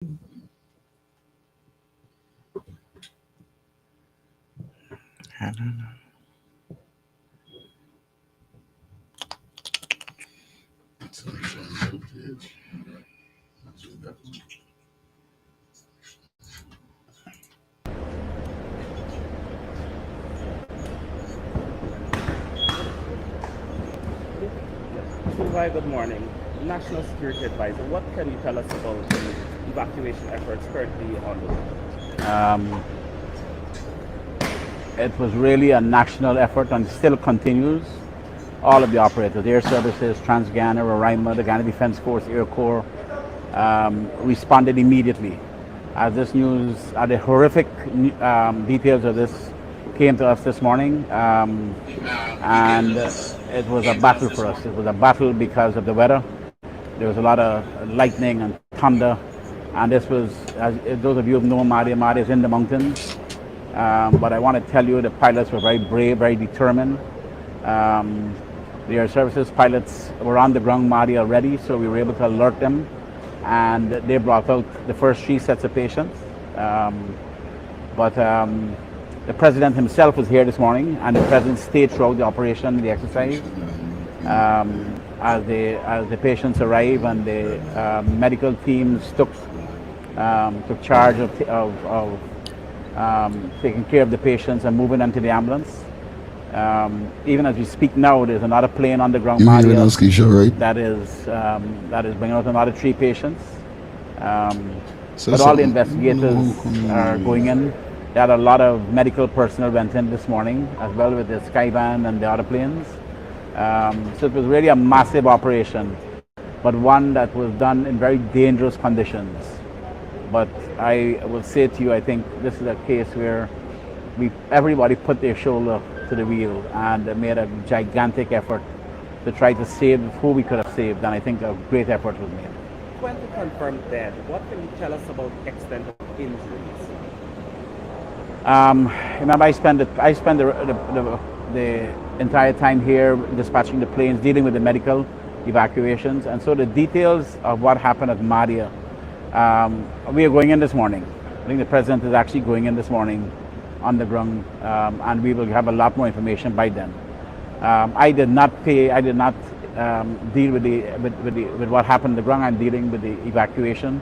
I don't know. Suvai, good morning. National Security Advisor, what can you tell us about the evacuation efforts currently underway? Um, it was really a national effort and still continues. All of the operators, Air Services, Trans-Guyana, Roraima, the Ghana Defence Force, Air Corps, responded immediately. As this news, the horrific details of this came to us this morning, and it was a battle for us. It was a battle because of the weather. There was a lot of lightning and thunder, and this was, as those of you who know Madhia, Madhia is in the mountains. But I want to tell you, the pilots were very brave, very determined. Um, the Air Services pilots were on the ground Mali already, so we were able to alert them, and they brought out the first 3 sets of patients. But the president himself was here this morning, and the president stayed throughout the operation, the exercise, as the patients arrived, and the medical teams took charge of taking care of the patients and moving them to the ambulance. Even as we speak now, there's another plane on the ground, You hear Maria, us, Keisha, right? that is bringing out another 3 patients. Um, So but all the something. investigators are going in. They had a lot of medical personnel went in this morning, as well with the Skyvan and the other planes. So it was really a massive operation, but one that was done in very dangerous conditions. But I will say to you, I think this is a case where everybody put their shoulder to the wheel and made a gigantic effort to try to save who we could have saved, and I think a great effort was made. 20 confirmed dead. What can you tell us about the extent of injuries? Remember, I spent the entire time here dispatching the planes, dealing with the medical evacuations, and so the details of what happened at Madhia, we are going in this morning. I think the president is actually going in this morning on the ground, and we will have a lot more information by then. I did not deal with what happened on the ground. I'm dealing with the evacuation,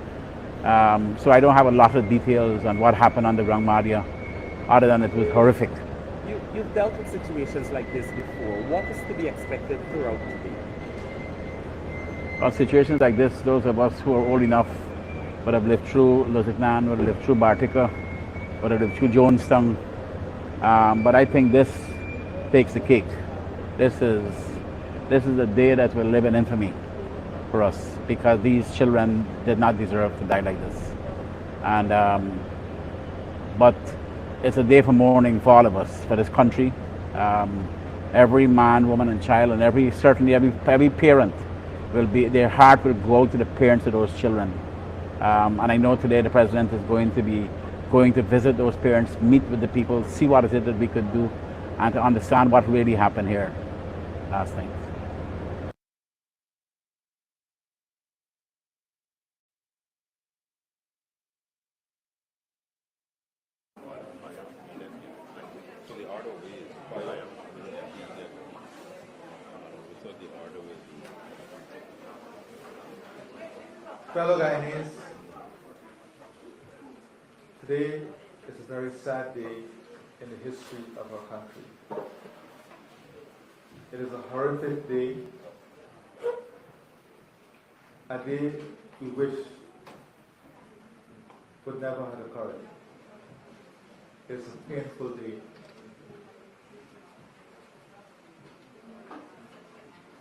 so I don't have a lot of details on what happened on the ground, Madhia, other than it was horrific. You've dealt with situations like this before. What is to be expected throughout the day? Well, situations like this, those of us who are old enough would have lived through Lusignan, would have lived through Bartica, would have lived through Jonestown. But I think this takes the cake. This is a day that will live in infamy for us, because these children did not deserve to die like this. And but it's a day for mourning for all of us, for this country. Every man, woman, and child, and certainly every parent their heart will go out to the parents of those children. And I know today the president is going to visit those parents, meet with the people, see what is it that we could do, and to understand what really happened here last night. Fellow Guyanese, today is a very sad day in the history of our country. It is a horrific day, a day we wish would never have occurred. It is a painful day.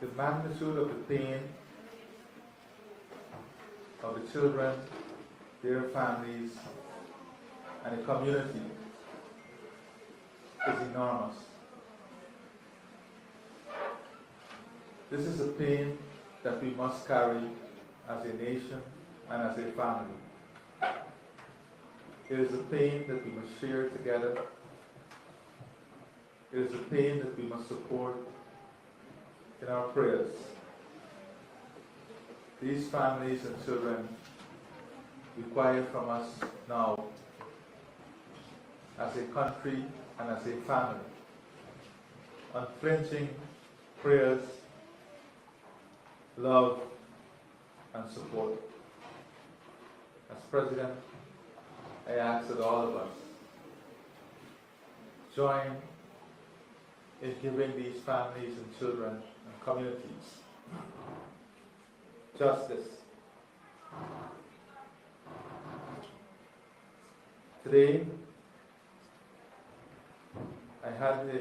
The magnitude of the pain of the children, their families, and the community is enormous. This is a pain that we must carry as a nation and as a family. It is a pain that we must share together. It is a pain that we must support in our prayers. These families and children require from us now as a country and as a family. Unflinching prayers, love, and support. As President, I ask that all of us join in giving these families and children and communities justice. Today, I had the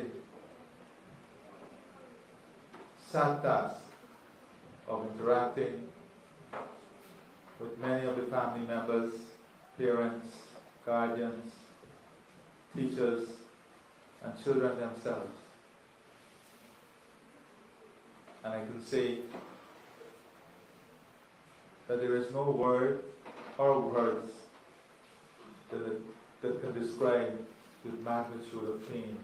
sad task of interacting with many of the family members, parents, guardians, teachers, and children themselves. And I can say that there is no word or words that can describe the magnitude of pain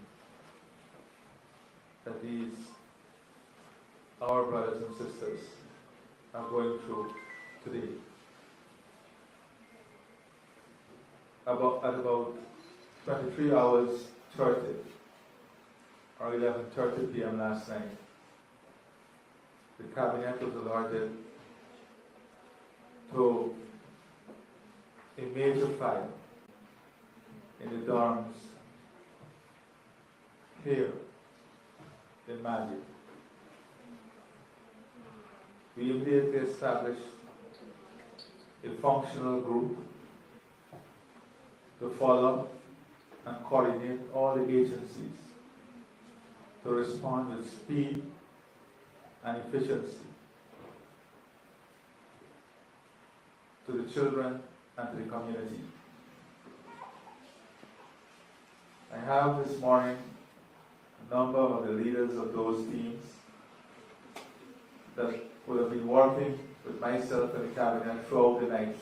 that these, our brothers and sisters, are going through today. At about 23 hours 30 or 11:30 p.m. last night, the cabinet was alerted to a major fire in the dorms here in Madhia. We immediately established a functional group to follow and coordinate all the agencies to respond with speed and efficiency to the children and to the community. I have this morning a number of the leaders of those teams that would have been working with myself and the cabinet throughout the night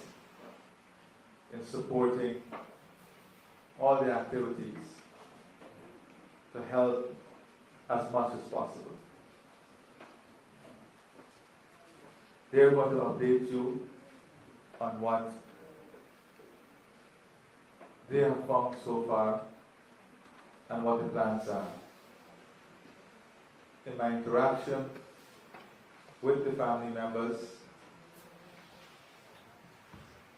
in supporting all the activities to help as much as possible. They're going to update you on what they have found so far and what the plans are. In my interaction with the family members,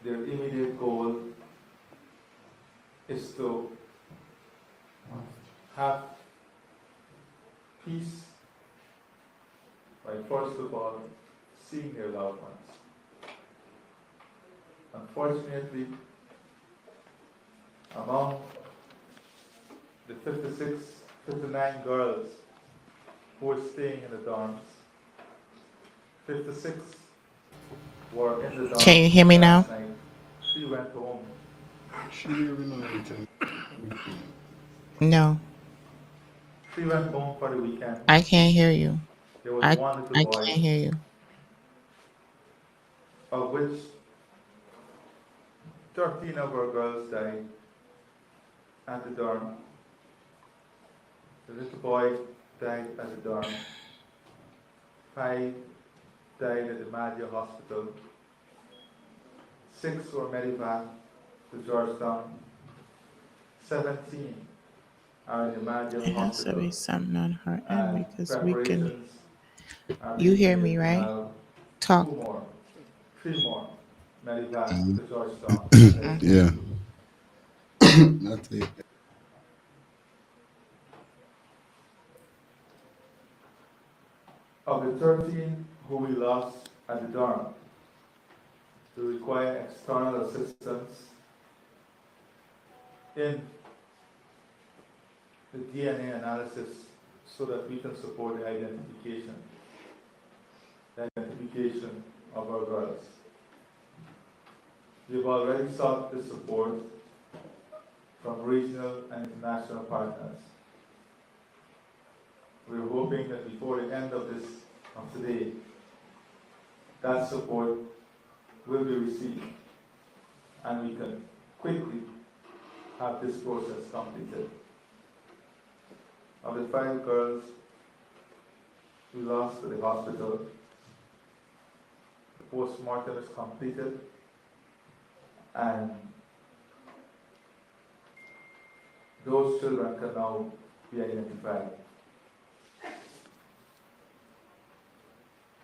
their immediate goal is to have peace by first of all seeing their loved ones. Unfortunately, among the 59 girls who were staying in the dorms, 56 were in the dorms. Can you hear me now? Last night. She went home. No, She went home for the weekend. I can't hear you. There was I one little I boy, can't hear you. of which 13 of our girls died at the dorm. The little boy died at the dorm. 5 died at the Madhia hospital. 6 were medevaced to Georgetown. 17 are in the Madhia It has to hospital. be something on her end And because we can. preparations are You being hear made me, to right? have Talk. 3 more medevaced to Georgetown. Yeah. That's it. Of the 13 who we lost at the dorm, we require external assistance in the DNA analysis so that we can support the identification of our girls. We've already sought the support from regional and international partners. We're hoping that before the end of today, that support will be received and we can quickly have this process completed. Of the 5 girls we lost to the hospital, the post-mortem is completed and those children can now be identified.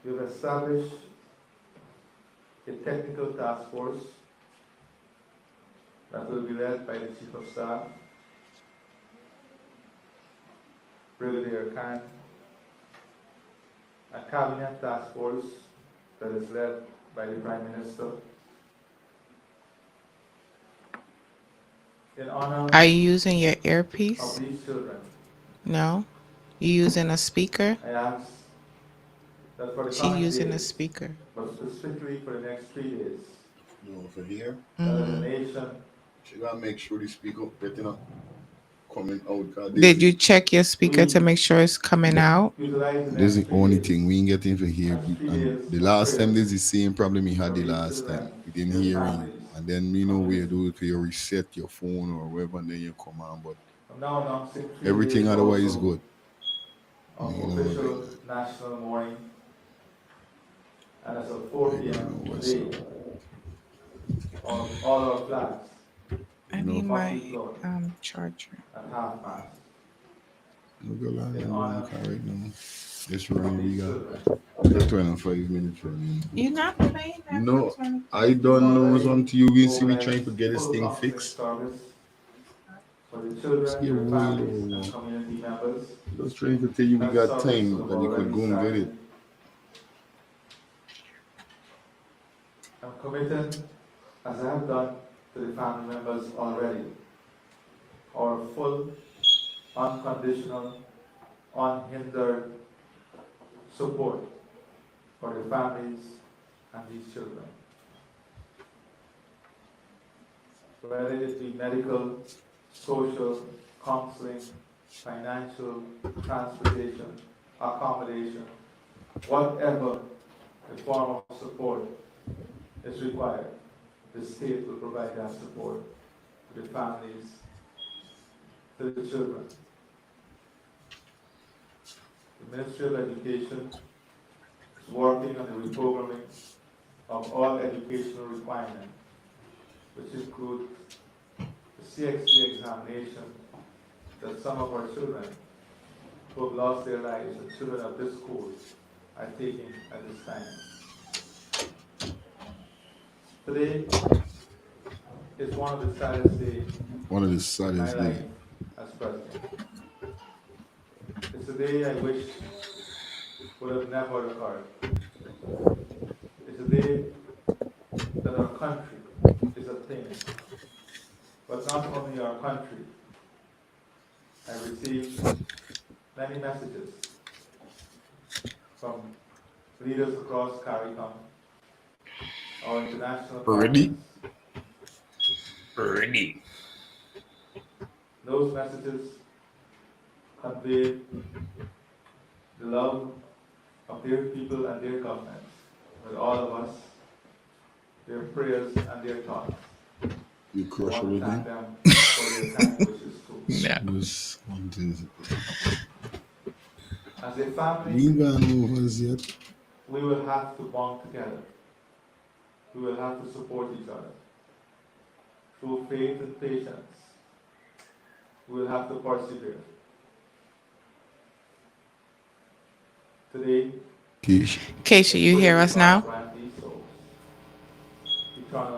We've established a technical task force that will be led by the Chief of Staff, Brigadier Khan, a cabinet task force that is led by the Prime Minister. In honor Are you using your of earpiece? these children, No. You using a speaker? I ask that for the She coming using a days, speaker. but specifically for the next 3 days, No, for here, that as a Hmm. nation, she gotta make sure the speak up better not coming out. Cause Did you check your speaker to we make sure it's coming out? utilize the this next is the 3 only days thing we ain't getting for here. as 3 And days the of last time, prayers this is the same problem we had for the these last children, time. We didn't their hear him. families, And then we know where to community. do it. You reset your phone or whatever, and then you come on. But I'm now announcing 3 everything days otherwise is also good. of You know, official national mourning, and as of I 4 don't p.m. know what's today, up. all our flags I You know, need must my be flown charger. at half-mast no go on in and honor car right now. It's of running. these children. We got 25 minutes running. You're not playing that No, for 20. I We've don't know already until you will see me trying to mobilized get this full thing counseling fixed. service for the Just children, give their way, families, Lord. and community members. Just trying to tell you we That got service will time have that you could already go and get it. started. I'm committed, as I have done to the family members already, our full, unconditional, unhindered support for the families and these children. Whether it be medical, social, counseling, financial, transportation, accommodation, whatever the form of support is required, the state will provide that support to the families, to the children. The Ministry of Education is working on the reprogramming of all educational requirements, which include the CXC examination that some of our children who have lost their lives and children of this school are taking at this time. Today is one of the saddest days One of the in my saddest life days. as president. It's a day I wish would have never occurred. It's a day that our country is obtaining. But not only our country. I received many messages from leaders across CARICOM, our international Ready? partners. Ready. Those messages conveyed the love of their people and their governments with all of us, their prayers and their thoughts. You I crush want to thank everything? them for their kind wishes too. No. Just one thing. As a We family, ain't got no overs yet. we will have to bond together. We will have to support each other. Through faith and patience, we will have to persevere. Today, Keisha. Keisha, you hear us now?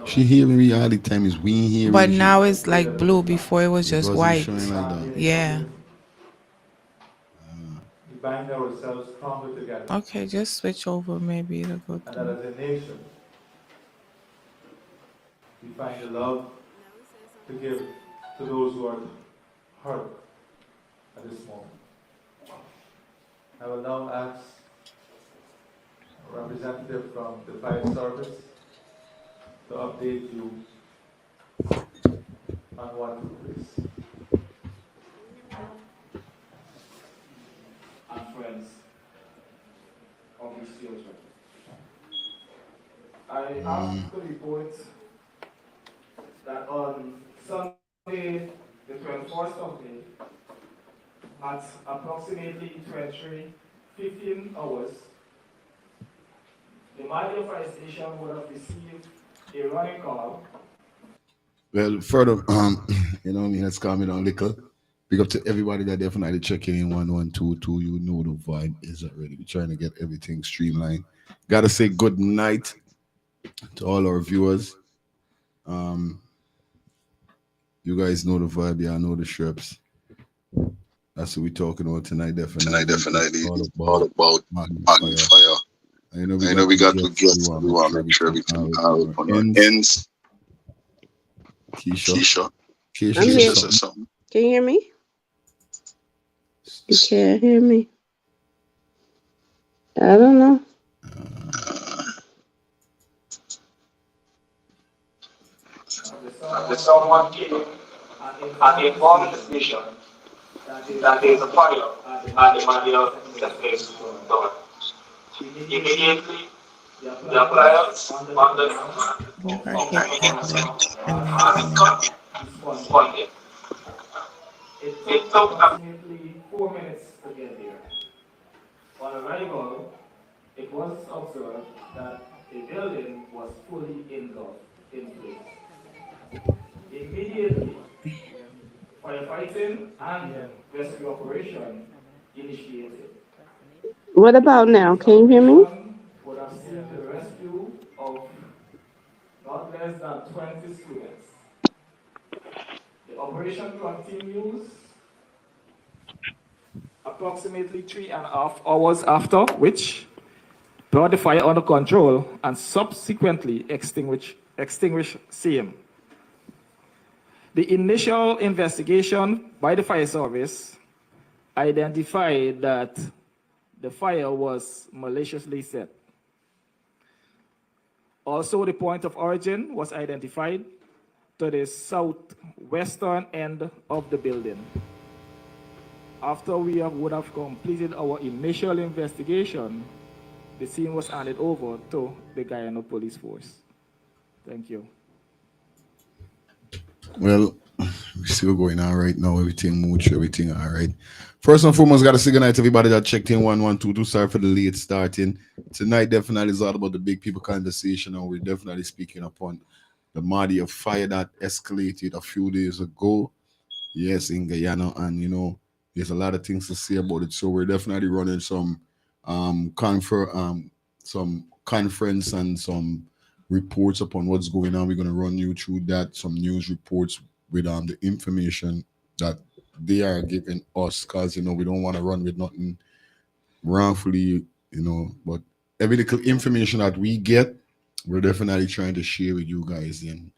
She hearing me all the time. Is we ain't hearing But she. now it's like blue. Before it was It just wasn't white. showing like that. Yeah. We bind ourselves stronger together, Okay, just switch over. Maybe it'll go and that through. as a nation, we find the love to give to those who are hurt at this moment. I will now ask a representative from the fire service to update you on what took place. And friends of these children. I have to report that on Sunday, the 21st of May, at approximately 15 hours, the Madhia fire station would have received a running call Well, further, let's calm it down a little. Big up to everybody that definitely checking in 1122. You know the vibe is already. We're trying to get everything streamlined. Gotta say good night to all our viewers. Um, you guys know the vibe, yeah, I know the shrubs. That's what we're talking about tonight, definitely. It's all about Madhia Fire. I know we got the guests, so we want to make sure everything all right on our ends. Keisha, Keisha I'm says here. something. Can you hear me? You can't hear me. I don't know. The someone came and informed the station that there is a fire at the Madhya secondary school door. Immediately, the appliance on the Overhead network and incoming. responded. It took approximately 4 minutes to get there. On arrival, it was observed that the building was fully engulfed in flames. Immediately, firefighting and rescue operation initiated. What about This now? Can you hear me? operation would have seen the rescue of not less than 20 students. The operation continues approximately 3.5 hours after, which brought the fire under control and subsequently extinguished same. The initial investigation by the fire service identified that the fire was maliciously set. Also, the point of origin was identified to the southwestern end of the building. After would have completed our initial investigation, the scene was handed over to the Guyana police force. Thank you. Well, we're still going on right now. Everything mooch, everything all right. First and foremost, got to say good night to everybody that checked in 1122. Sorry for the late starting. Tonight definitely is all about the big people conversation, and we're definitely speaking upon the Madhya fire that escalated a few days ago. Yes, in Guyana, and there's a lot of things to say about it. So we're definitely running some conference and some reports upon what's going on. We're gonna run you through that, some news reports with the information that they are giving us, because we don't want to run with nothing wrongfully, but every little information that we get, we're definitely trying to share with you guys. And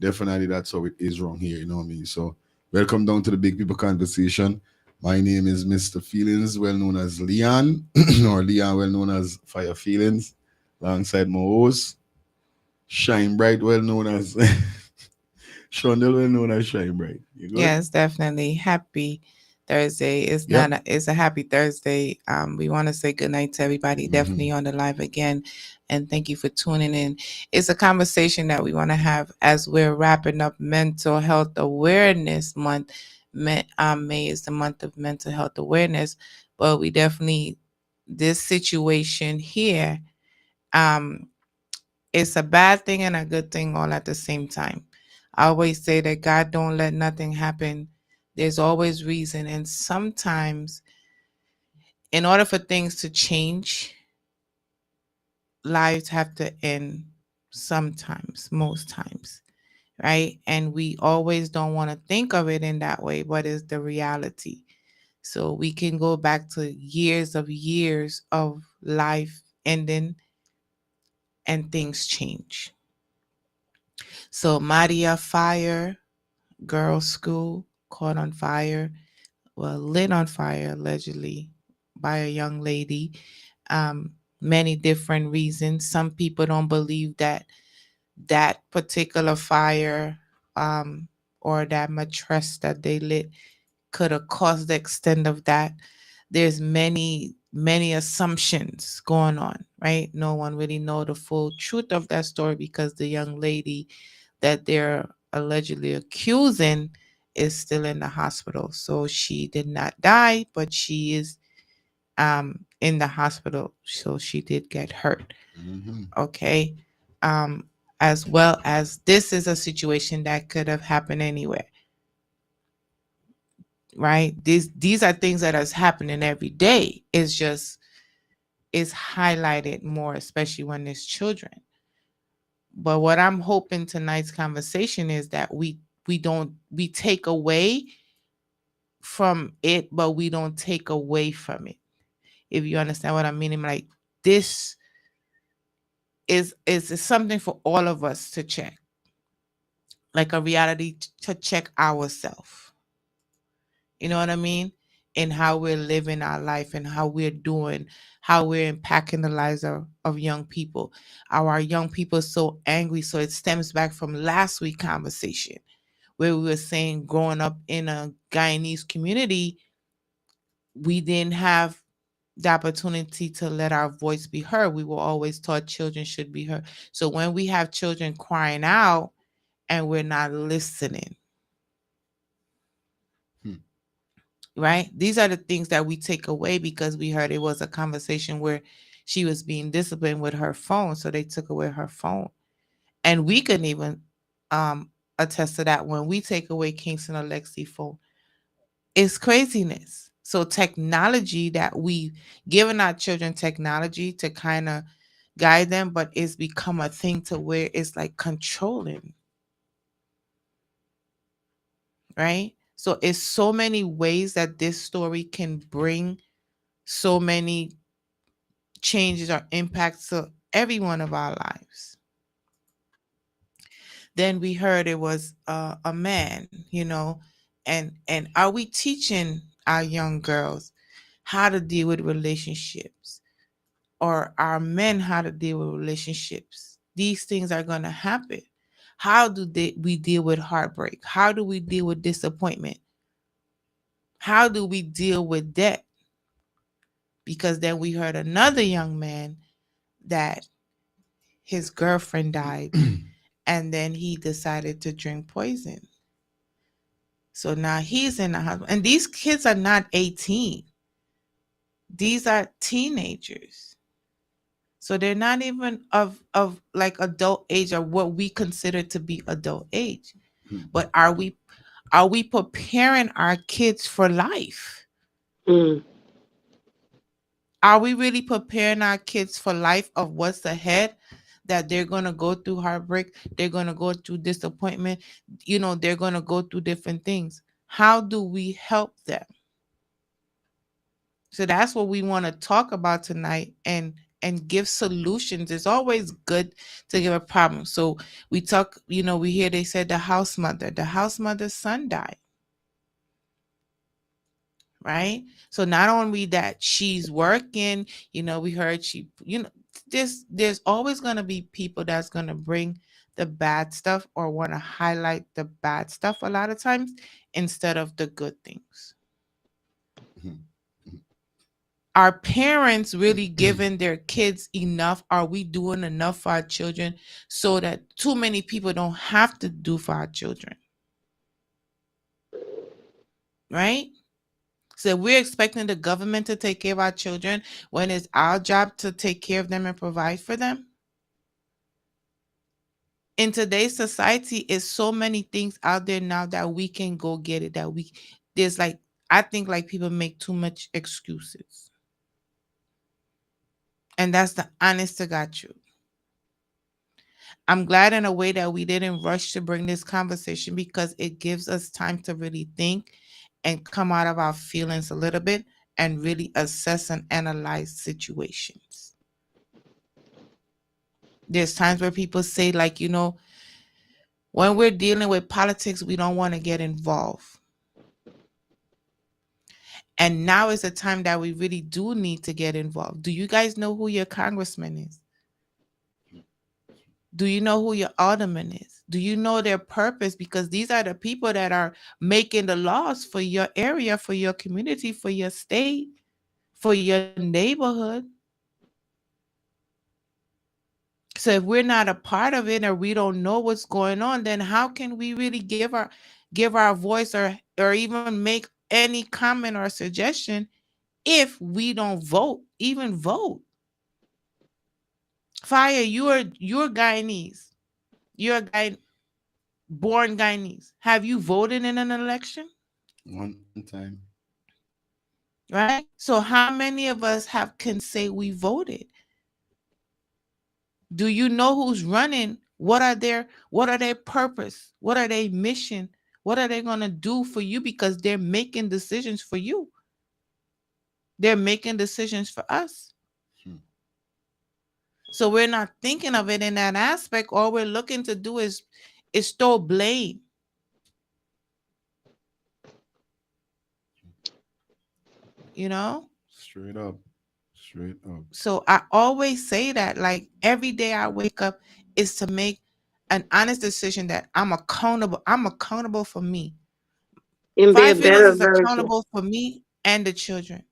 definitely that's how it is wrong here, you know what I mean? So welcome down to the Big People Conversation. My name is Mr. Feelings, well known as Leon, or Leon, well known as Fire Feelings, alongside my host, Shine Bright, well known as Shawndel, well known as Shine Bright. You good? Yes, definitely. Happy Thursday. It's Yep. not it's a happy Thursday. We want to say good night to everybody Hmm. definitely on the live again. And thank you for tuning in. It's a conversation that we want to have as we're wrapping up Mental Health Awareness Month. May is the month of mental health awareness, but we definitely this situation here, um, it's a bad thing and a good thing all at the same time. I always say that God don't let nothing happen. There's always reason, and sometimes in order for things to change, lives have to end sometimes, most times, right? And we always don't want to think of it in that way, but it's the reality. So we can go back to years of life ending and things change. So Maria fire, girls' school caught on fire, well, lit on fire allegedly by a young lady. Many different reasons. Some people don't believe that that particular fire, or that mattress that they lit could have caused the extent of that. There's many assumptions going on, right? No one really know the full truth of that story because the young lady that they're allegedly accusing is still in the hospital. So she did not die, but she is in the hospital. So she did get hurt. Hmm. Okay. Um as well as this is a situation that could have happened anywhere, right? These are things that is happening every day. It's just is highlighted more, especially when there's children. But what I'm hoping tonight's conversation is that we take away from it, but we don't take away from it. If you understand what I mean, I'm like this is something for all of us to check, like a reality to check ourselves. You know what I mean? And how we're living our life and how we're doing, how we're impacting the lives of young people. Our young people so angry. So it stems back from last week conversation where we were saying growing up in a Guyanese community, we didn't have the opportunity to let our voice be heard. We were always taught children should be heard. So when we have children crying out and we're not listening, Hmm. right? These are the things that we take away because we heard it was a conversation where she was being disciplined with her phone. So they took away her phone. And we couldn't even um, attest to that when we take away Kingston or Lexi phone. It's craziness. So technology that we given our children technology to kind of guide them, but it's become a thing to where it's like controlling, right? So it's so many ways that this story can bring so many changes or impacts to every one of our lives. Then we heard it was a man, and are we teaching our young girls how to deal with relationships, or our men how to deal with relationships? These things are going to happen. How we deal with heartbreak? How do we deal with disappointment? How do we deal with debt? Because then we heard another young man that his girlfriend died and then he decided to drink poison. So now he's in the hospital. And these kids are not 18. These are teenagers. So they're not even of like adult age or what we consider to be adult age. But are we preparing our kids for life? Mm. Are we really preparing our kids for life of what's ahead? That they're gonna go through heartbreak, they're gonna go through disappointment, they're gonna go through different things. How do we help them? So that's what we want to talk about tonight and give solutions. It's always good to give a problem. So we talk, we hear they said the house mother's son died, right? So not only that she's working, we heard there's always going to be people that's going to bring the bad stuff or want to highlight the bad stuff a lot of times instead of the good things. Are parents really giving their kids enough? Are we doing enough for our children so that too many people don't have to do for our children, right? So we're expecting the government to take care of our children when it's our job to take care of them and provide for them. In today's society, is so many things out there now that we can go get it. There's like, I think like people make too much excuses, and that's the honest to God truth. I'm glad in a way that we didn't rush to bring this conversation because it gives us time to really think and come out of our feelings a little bit and really assess and analyze situations. There's times where people say, like, when we're dealing with politics, we don't want to get involved. And now is the time that we really do need to get involved. Do you guys know who your congressman is? Do you know who your alderman is? Do you know their purpose? Because these are the people that are making the laws for your area, for your community, for your state, for your neighborhood. So if we're not a part of it or we don't know what's going on, then how can we really give our voice or even make any comment or suggestion if we don't vote, even vote? Fire, you're Guyanese. You're a guy born Guyanese. Have you voted in an election? One time. Right? So how many of us have can say we voted? Do you know who's running? What are their purpose? What are their mission? What are they gonna do for you? Because they're making decisions for you. They're making decisions for us. Hmm. So we're not thinking of it in that aspect. All we're looking to do is throw blame, you know? Straight up. Straight up. So I always say that like every day I wake up is to make an honest decision that I'm accountable. I'm accountable for me. And be a Five Fingers better is version. accountable for me and the children,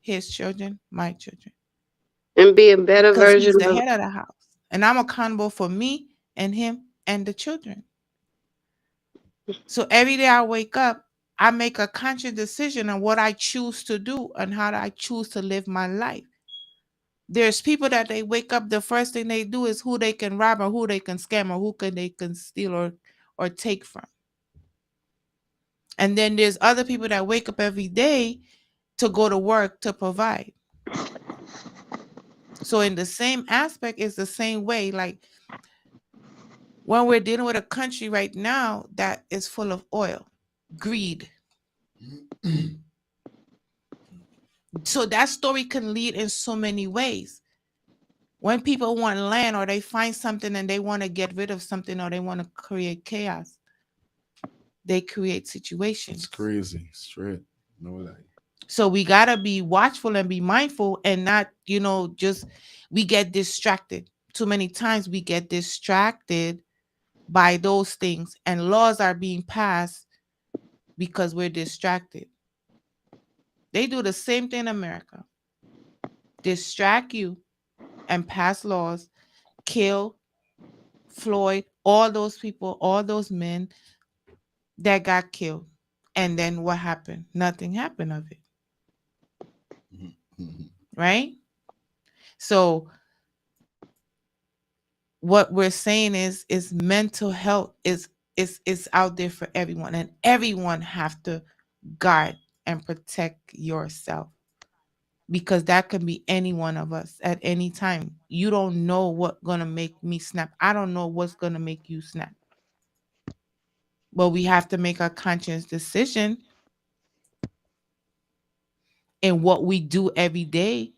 his children, my children, And be a better because he's version the of head of the house. And I'm accountable for me and him and the children. So every day I wake up, I make a conscious decision on what I choose to do and how I choose to live my life. There's people that they wake up, the first thing they do is who they can rob or who they can scam or they can steal or take from. And then there's other people that wake up every day to go to work to provide. So in the same aspect, it's the same way. Like when we're dealing with a country right now that is full of oil, greed. So that story can lead in so many ways. When people want land or they find something and they want to get rid of something or they want to create chaos, they create It's situations. crazy. Straight. No lie. So we got to be watchful and be mindful and not, just we get distracted. Too many times we get distracted by those things and laws are being passed because we're distracted. They do the same thing in America. Distract you and pass laws, kill Floyd, all those people, all those men that got killed. And then what happened? Nothing happened of it, Mhm. Mhm. right? So what we're saying is mental health is out there for everyone and everyone have to guard and protect yourself because that can be any one of us at any time. You don't know what's gonna make me snap. I don't know what's gonna make you snap. But we have to make a conscious decision in what we do every day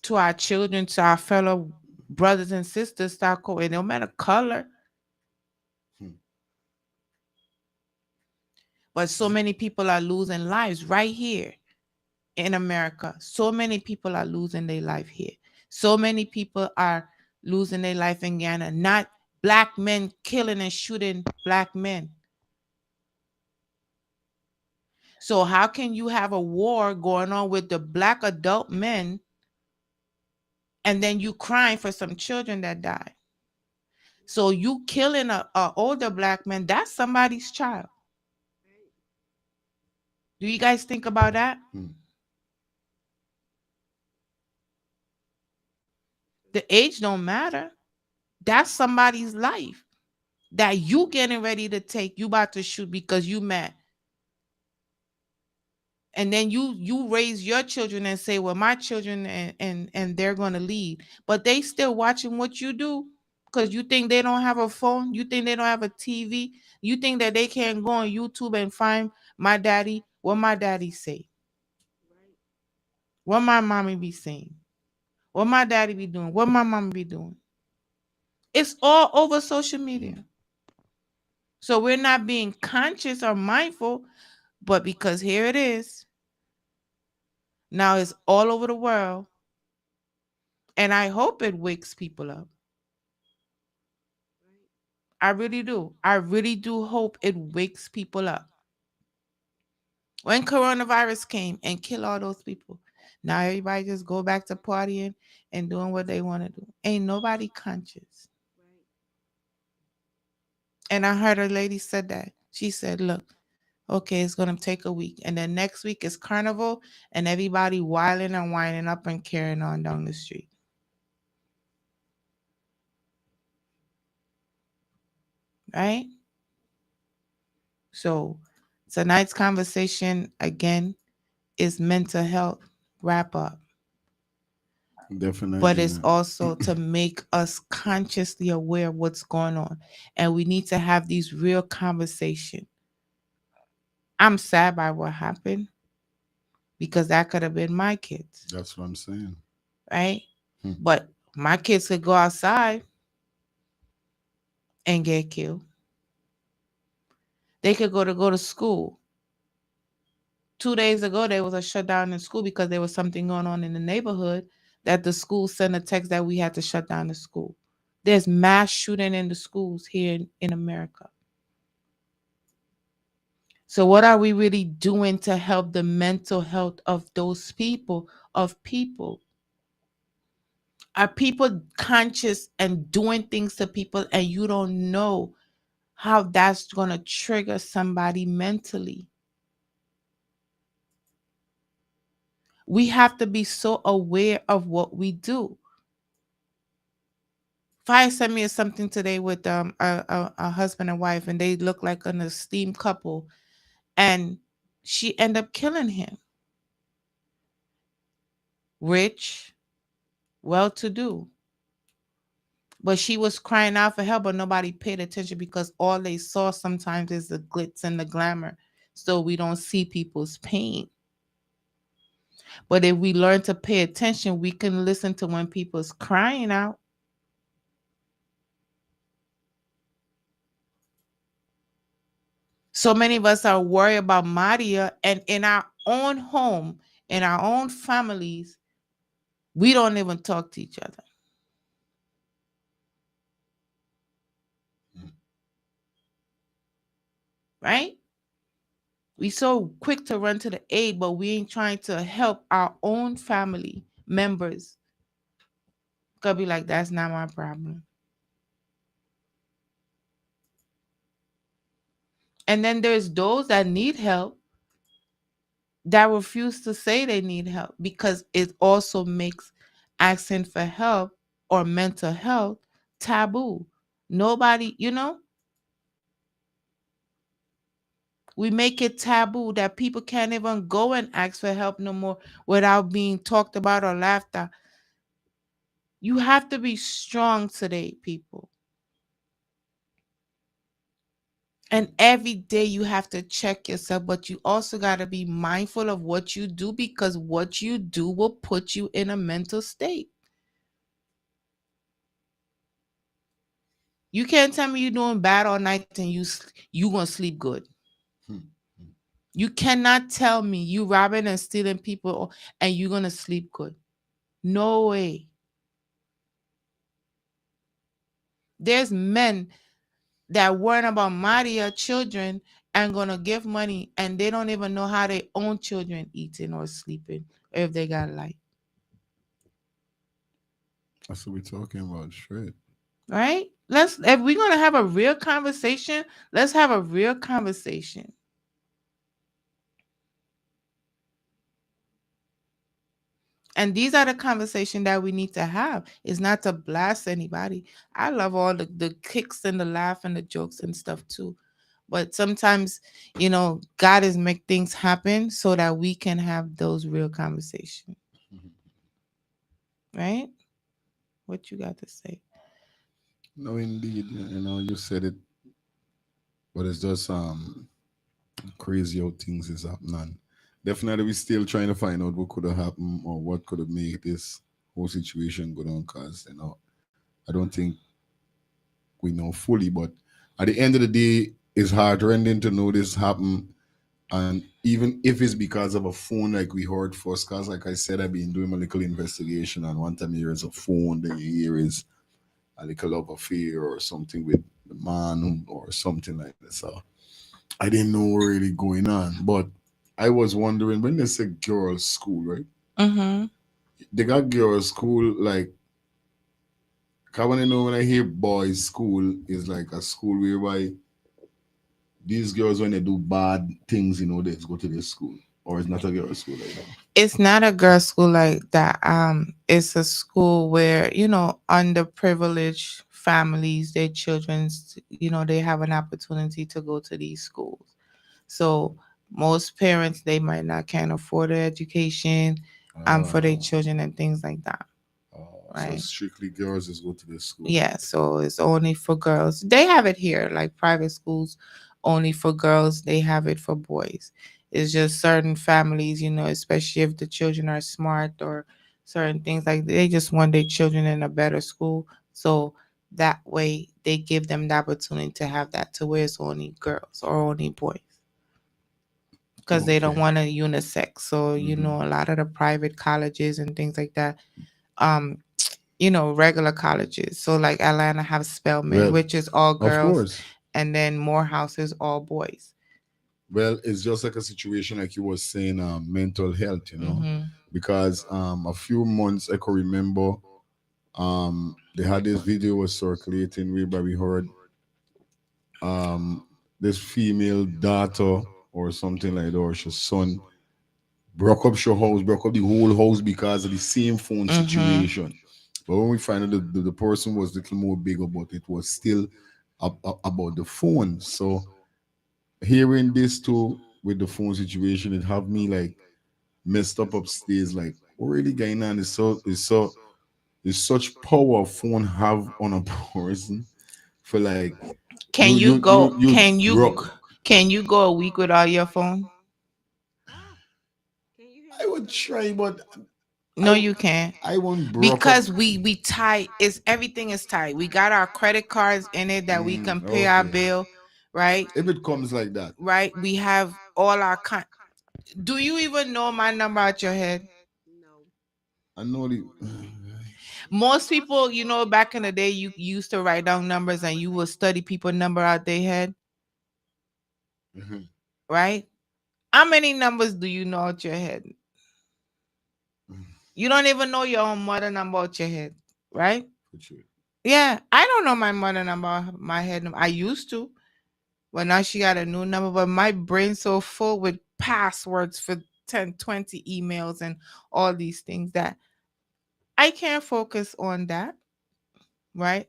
to our children, to our fellow brothers and sisters, and no matter color. Hmm. But so many people are losing lives right here in America. So many people are losing their life here. So many people are losing their life in Guyana. Not black men killing and shooting black men. So how can you have a war going on with the black adult men and then you crying for some children that died? So you killing a older black man, that's somebody's child. Do you guys think about that? Hmm. The age don't matter. That's somebody's life that you getting ready to take. You about to shoot because you mad. And then you raise your children and say, well, my children and they're gonna lead. But they still watching what you do because you think they don't have a phone, you think they don't have a TV, you think that they can't go on YouTube and find my daddy, what my daddy say, what my mommy be saying, what my daddy be doing, what my mom be doing. It's all over social Hmm. media. So we're not being conscious or mindful, but because here it is, now it's all over the world. And I hope it wakes people up. I really do. I really do hope it wakes people up. When coronavirus came and killed all those people, now everybody just go back to partying and doing what they want to do. Ain't nobody conscious. And I heard a lady said that. She said, look, okay, it's gonna take a week. And then next week is carnival and everybody wilding and winding up and carrying on down the street. right? So tonight's conversation again is mental health wrap up, but Definitely, it's man. also to make us consciously aware of what's going on. And we need to have these real conversations. I'm sad by what happened because that could have been my kids, That's what I'm saying. right? Hmm. But my kids could go outside and get killed. They could go to school. 2 days ago, there was a shutdown in school because there was something going on in the neighborhood that the school sent a text that we had to shut down the school. There's mass shooting in the schools here in America. So, what are we really doing to help the mental health of those people? Of people, are people conscious and doing things to people, and you don't know how that's gonna trigger somebody mentally? We have to be so aware of what we do. Fire sent me something today with a husband and wife, and they look like an esteemed couple, and she ended up killing him. Rich, well to do, but she was crying out for help, but nobody paid attention because all they saw sometimes is the glitz and the glamour. So we don't see people's pain. But if we learn to pay attention, we can listen to when people's crying out. So many of us are worried about Madhia, and in our own home, in our own families, we don't even talk to each other, right? We so quick to run to the aid, but we ain't trying to help our own family members. Could be like, that's not my problem. And then there's those that need help that refuse to say they need help because it also makes asking for help or mental health taboo. Nobody, we make it taboo that people can't even go and ask for help no more without being talked about or laughed at. You have to be strong today, people. And every day you have to check yourself, but you also got to be mindful of what you do because what you do will put you in a mental state. You can't tell me you're doing bad all night and you gonna sleep good. Hmm. Hmm. You cannot tell me you robbing and stealing people and you're gonna sleep good. No way. There's men that worrying about Maria children and gonna give money and they don't even know how their own children eating or sleeping or if they got light. That's what we're talking about, straight. Right? Let's if we're gonna have a real conversation, let's have a real conversation. And these are the conversation that we need to have. It's not to blast anybody. I love all the kicks and the laugh and the jokes and stuff too. But sometimes, God is make things happen so that we can have those real conversations. Mhm. Right? What you got to say? No, indeed. You said it, but it's just crazy how things is happening. Definitely, we still trying to find out what could have happened or what could have made this whole situation go on. Cause I don't think we know fully, but at the end of the day, it's heartrending to know this happen. And even if it's because of a phone, like we heard first, cause like I said, I've been doing a little investigation, and one time you hear is a phone, then you hear is a little love affair or something with the man or something like that. So I didn't know what really going on, but I was wondering when they say girls' school, right? Mm-hmm. They got girls' school like. Cause when when I hear boys' school is like a school whereby these girls when they do bad things, they just go to this school, or it's not a girls' school like that. It's not a girls' school like that. It's a school where, underprivileged families, their children's, they have an opportunity to go to these schools. So most parents, they might not can afford the education for their Ah, children and things like that, so right? it's strictly girls is go to this school. Yeah, so it's only for girls. They have it here, like private schools, only for girls. They have it for boys. It's just certain families, especially if the children are smart or certain things like they just want their children in a better school. So that way they give them the opportunity to have that to where it's only girls or only boys because they don't Okay. want a unisex. So, Hmm. a lot of the private colleges and things like that, um, regular colleges. So like Atlanta have Spelman, Well, which is all of girls, course. and then Morehouse is all boys. Well, it's just like a situation like you was saying, mental health, Mm-hmm. because a few months I could remember, they had this video was circulating whereby we heard um this female daughter or something like that, or her son broke up your house, broke up the whole house because of the same phone Mm-hmm. situation. But when we find out the person was a little more bigger, but it was still about the phone. So hearing this too with the phone situation, it have me like messed up upstairs. Like, what really going on? Is such power a phone have on a person for like Can you go? you Can you? broke. Can you go a week without your phone? Ah, can you hear I me, would Shonda? try, but No, I you can't. I won't broke up. Because we tie is everything is tied. We got our credit cards in it that we can pay our Okay. bill, right? If it comes like that, Right? We have all our Do you even know my number at your head? No. I know the. Most people, back in the day, you used to write down numbers and you will study people number out their head, Mhm. right? How many numbers do you know out your head? You don't even know your own mother number out your head, right? For sure. Yeah, I don't know my mother number out my head. I used to, but now she got a new number. But my brain's so full with passwords for 10, 20 emails and all these things that I can't focus on that, right?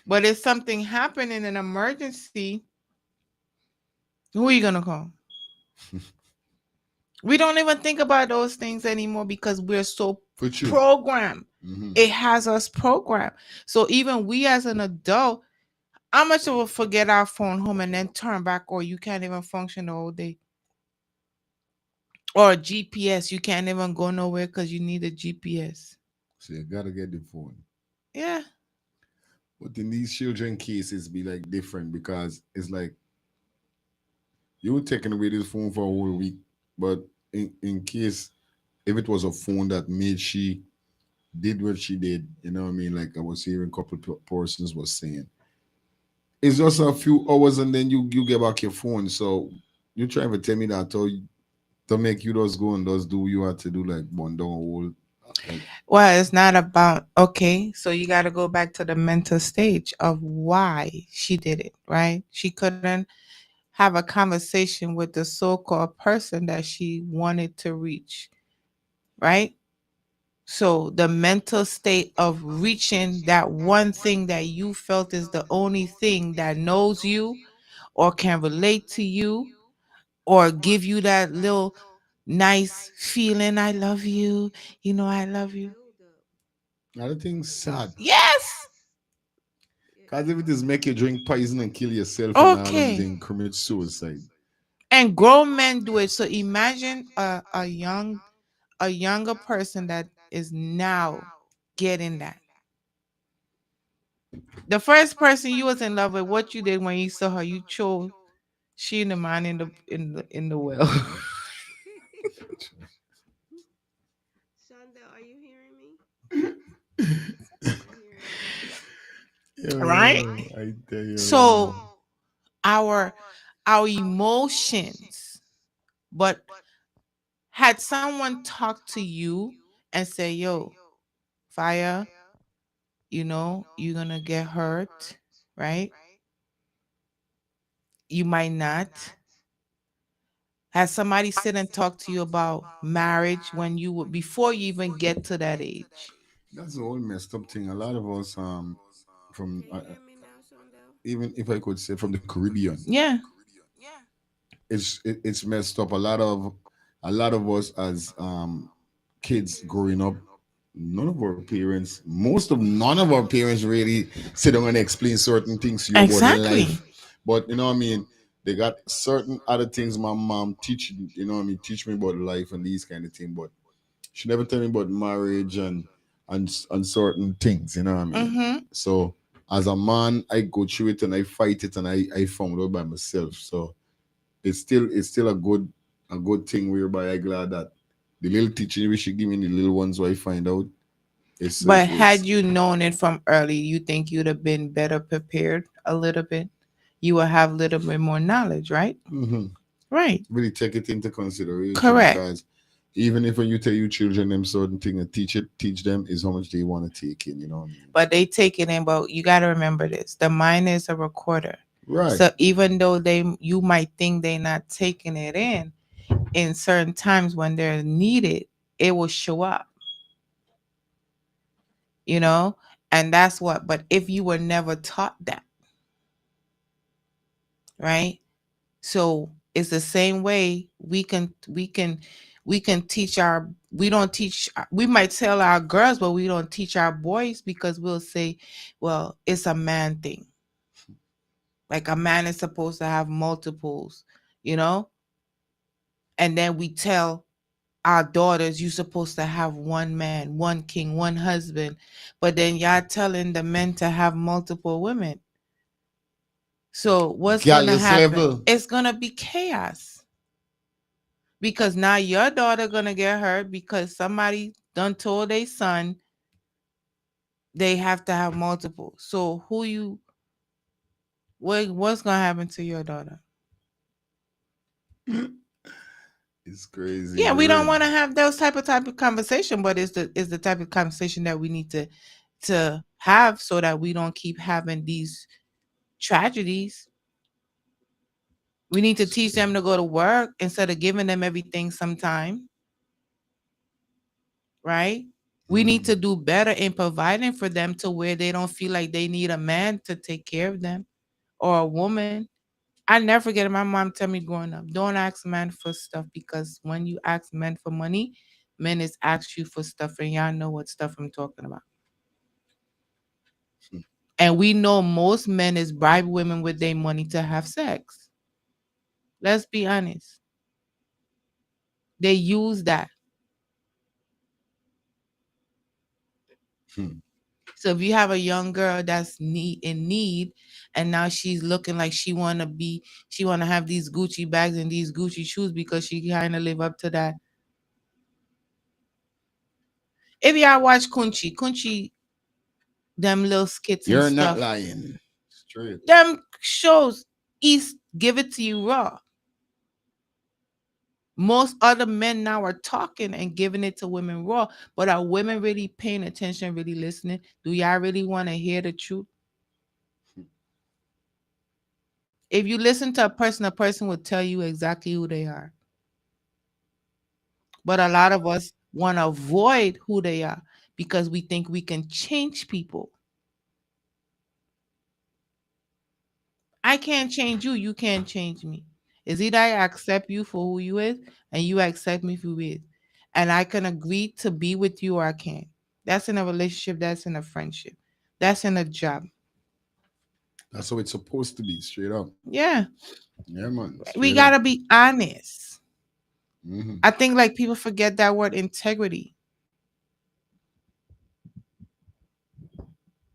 But if something happened in an emergency, who are you gonna call? We don't even think about those things anymore because we're so For sure. programmed. Hmm. It has us programmed. So even we as an adult, how much of a forget our phone home and then turn back, or you can't even function the whole day? Or GPS, you can't even go nowhere because you need a GPS. So you gotta get the phone. Yeah. But in these children cases, be like different because it's like you were taking away this phone for a whole week. But in case if it was a phone that made she did what she did, you know what I mean? Like I was hearing a couple of persons was saying, it's just a few hours and then you get back your phone. So you trying to tell me that to make you just go and just do what you had to do like one down whole like Well, it's not about, okay, so you got to go back to the mental stage of why she did it, right? She couldn't have a conversation with the so called person that she wanted to reach, right? So the mental state of reaching that one thing that you felt is the only thing that knows you or can relate to you or give you that little nice feeling, I love you, I love you. Build up. other things sad. Yes. Cause if it is make you drink poison and kill yourself and all them Okay. thing, commit suicide. And grown men do it. So imagine a younger person that is now getting that. The first person you was in love with, what you did when you saw her, you chose she and the man in the well. Shonda, are you hearing me? I'm not hearing anything. Right? Yo, I tell you, So man. our our emotions, but had someone talked to you and say, yo, fire, you're gonna get hurt, right? You might not. Has somebody sit and talk to you about marriage when you would before you even get to that age? That's the whole messed up thing. A lot of us from Can you hear me now, Shawndel? even if I could say from the Caribbean. Yeah. It's messed up. A lot of us as kids growing up, none of our parents really sit down and explain certain things to you about Exactly. life. But you know what I mean? They got certain other things my mom teach me about life and these kind of things. But she never tell me about marriage and certain things, you know what I mean? Mm-hmm. So as a man, I go through it and I fight it and I found out by myself. So it's still a good thing whereby I glad that the little teaching we should give me the little ones who I find out is But is, had is you known it from early, you think you'd have been better prepared a little bit? You will have a little bit more knowledge, right? mhm, Right. really take it into consideration Correct. because even if when you tell your children them certain thing and teach them is how much they want to take in, you know what I mean? But they take it in, but you got to remember this. The mind is a recorder. Right. So even though you might think they're not taking it in certain times when they're needed, it will show up, you know? And that's what, but if you were never taught that, right? So it's the same way we can teach our we don't teach we might tell our girls, but we don't teach our boys because we'll say, well, it's a man thing. Like a man is supposed to have multiples, you know? And then we tell our daughters, you supposed to have one man, one king, one husband. But then y'all telling the men to have multiple women. So what's gonna Gallus happen? level. It's gonna be chaos. Because now your daughter gonna get hurt because somebody done told their son they have to have multiple. So what's gonna happen to your daughter? It's crazy. Yeah, The we don't red. want to have those type of conversation, but it's the type of conversation that we need to have so that we don't keep having these tragedies. We need to teach them to go to work instead of giving them everything sometime, right? We need to Mhm. do better in providing for them to where they don't feel like they need a man to take care of them or a woman. I never forget it. My mom tell me growing up, don't ask men for stuff because when you ask men for money, men is ask you for stuff and y'all know what stuff I'm talking about. And we know most men is bribe women with their money to have sex. Let's be honest. They use that. Hmm. So if you have a young girl that's in need, and now she's looking like she wanna have these Gucci bags and these Gucci shoes because she kind of live up to that. If y'all watch Kunchi, them little skits and You're not stuff, lying. Straight. them shows East give it to you raw. Most other men now are talking and giving it to women raw, but are women really paying attention, really listening? Do y'all really want to hear the truth? If you listen to a person will tell you exactly who they are. But a lot of us want to avoid who they are because we think we can change people. I can't change you, you can't change me. Is either I accept you for who you is and you accept me for who is. And I can agree to be with you or I can't. That's in a relationship, that's in a friendship. That's in a job. That's how it's supposed to be. Straight up. Yeah. Yeah, man. We Straight up. gotta be honest. Hmm. I think like people forget that word integrity.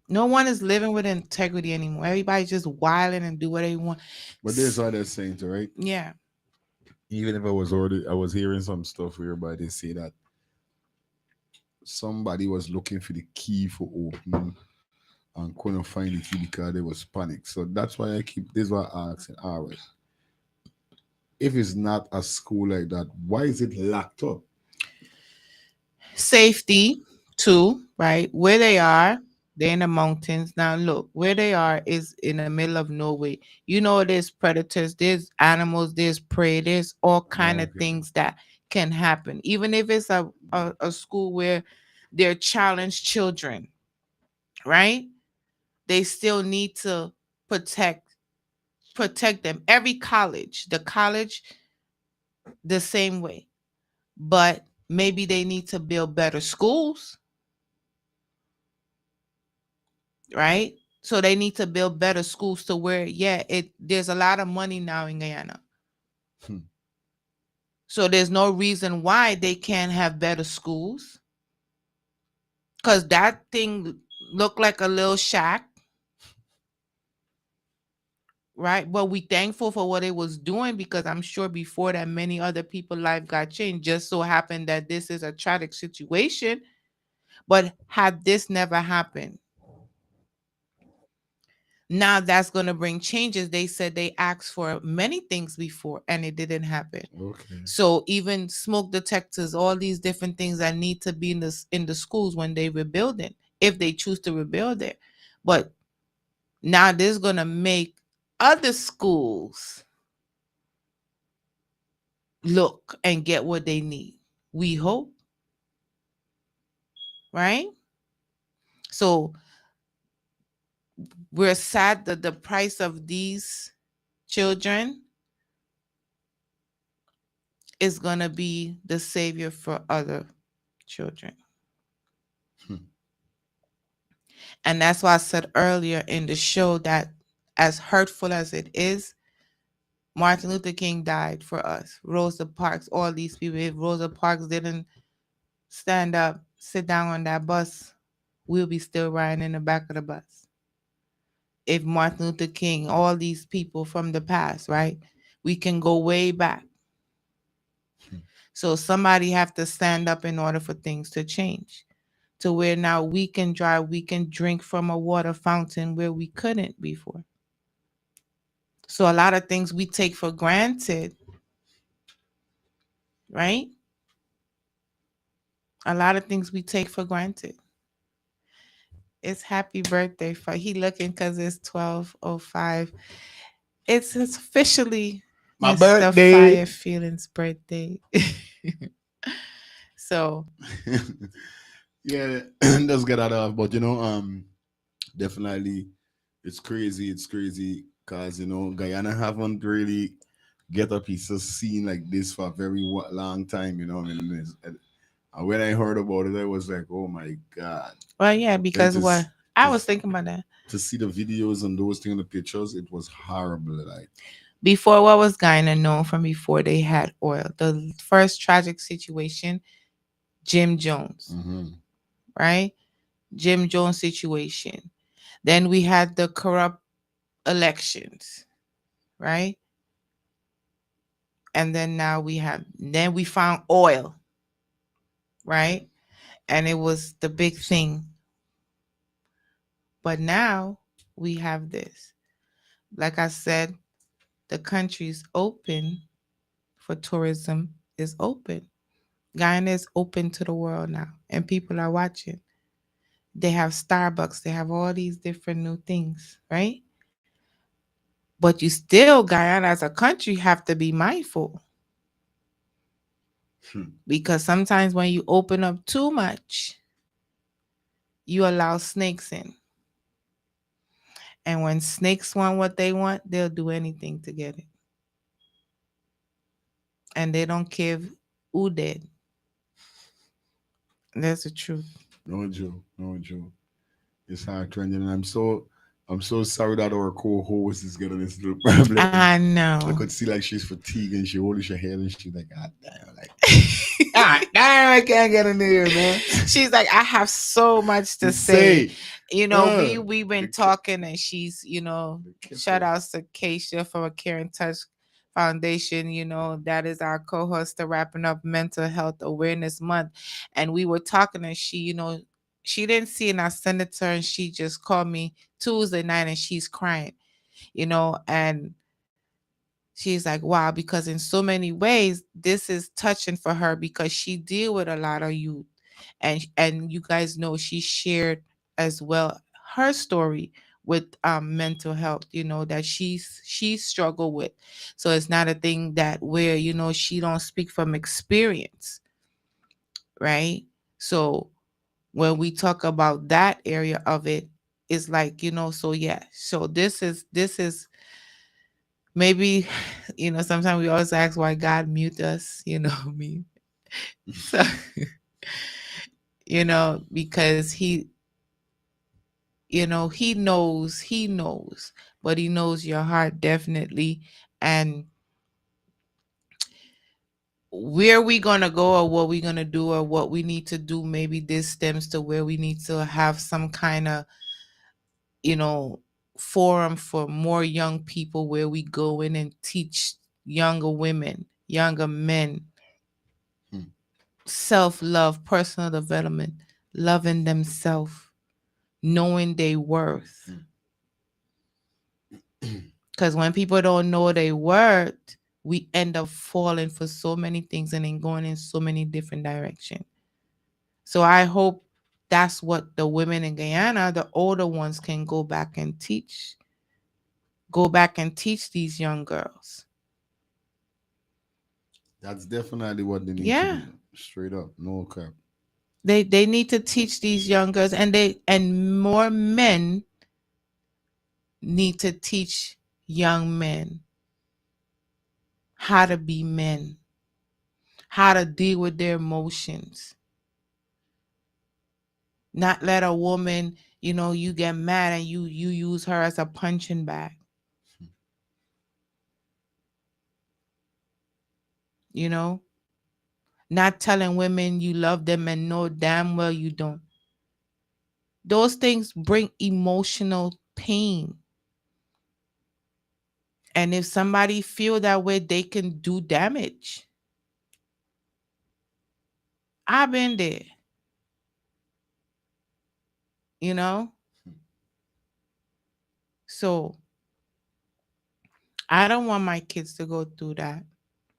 No one is living with integrity anymore. Everybody's just wilding and do what they want. But there's other saying, right? Yeah. Even if I was hearing some stuff whereby they say that somebody was looking for the key for opening and couldn't find the key because there was panic. So that's why I keep this why I asking, all right, if it's not a school like that, why is it locked up? Safety, too, right? Where they are, they're in the mountains. Now, look, where they are is in the middle of nowhere. You know, there's predators, there's animals, there's prey, there's all kind of Okay. things that can happen. Even if it's a school where they're challenged children, right? they still need to protect protect them. Every college, the college, the same way. But maybe they need to build better schools, right? So they need to build better schools to where, yeah, it there's a lot of money now in Guyana. Hmm. So there's no reason why they can't have better schools. Cause that thing looked like a little shack, right? But we thankful for what it was doing, because I'm sure before that many other people life got changed. Just so happened that this is a tragic situation. But had this never happened, now that's going to bring changes. They said they asked for many things before and it didn't happen. Okay. So even smoke detectors, all these different things that need to be in the schools when they rebuild it, if they choose to rebuild it. But now this is going to make other schools look and get what they need. We hope, right? So we're sad that the price of these children is going to be the savior for other children. Hmm. And that's why I said earlier in the show that as hurtful as it is, Martin Luther King died for us. Rosa Parks, all these people. If Rosa Parks didn't stand up, sit down on that bus, we'll be still riding in the back of the bus. If Martin Luther King, all these people from the past, right? We can go way back. Hmm. So somebody have to stand up in order for things to change. To where now we can drive, we can drink from a water fountain where we couldn't before. So a lot of things we take for granted, right? A lot of things we take for granted. It's happy birthday for he looking because it's 12:05. It's officially My Mr. birthday. Fire Feelings birthday. So Yeah, let's get that off. But definitely, it's crazy. It's crazy because Guyana haven't really get a piece of scene like this for a very long time. I mean, and when I heard about it, I was like, oh my god. well, yeah, Then because what I to was thinking about that. to see the videos and those things, the pictures, it was horrible. Like, Before, what was Guyana known from before they had oil? The first tragic situation, Jim Jones, hmm right? Jim Jones situation. Then we had the corrupt elections, right? And then we found oil, right? And it was the big thing. But now we have this. Like I said, the country's open for tourism, is open. Guyana is open to the world now, and people are watching. They have Starbucks, they have all these different new things, right? But you still, Guyana as a country, have to be mindful, hmm. because sometimes when you open up too much, you allow snakes in. And when snakes want what they want, they'll do anything to get it. And they don't care who did. That's the truth. No joke, no joke. It's hard trending, and I'm so sorry that our co-host is getting this little problem. I I know. could see like she's fatigued and she holding her head and she's like, God damn, like, God damn, I can't get in there, man. She's like, I have so much To to say. say, We've the been ki- talking, and she's, the shout kipper. outs to Keisha from a Care and Touch Foundation. That is our co-host to wrapping up Mental Health Awareness Month. And we were talking, and she didn't see, and I sent it to her, and she just called me Tuesday night, and she's crying, and she's like, wow, because in so many ways this is touching for her, because she deal with a lot of youth, and you guys know she shared as well her story with mental health, that she struggled with. So it's not a thing that where she don't speak from experience, right? So when we talk about that area of it, It's like, so yeah. So this is maybe, sometimes we always ask why God mute us, me. So, because he knows, but he knows your heart definitely. And where we gonna go, or what we gonna do, or what we need to do, maybe this stems to where we need to have some kind of, you know, forum for more young people, where we go in and teach younger women, younger men, Hmm. self love, personal development, loving themselves, knowing their worth. Because when people don't know their worth, we end up falling for so many things and then going in so many different directions. So I hope that's what the women in Guyana, the older ones, can go back and teach these young girls. That's definitely what they need to Yeah. do. Straight up, no cap. They need to teach these young girls, and more men need to teach young men how to be men, how to deal with their emotions. Not let a woman, you get mad and you use her as a punching bag. You know, not telling women you love them and know damn well you don't. Those things bring emotional pain. And if somebody feel that way, they can do damage. I've been there, you know? So I don't want my kids to go through that.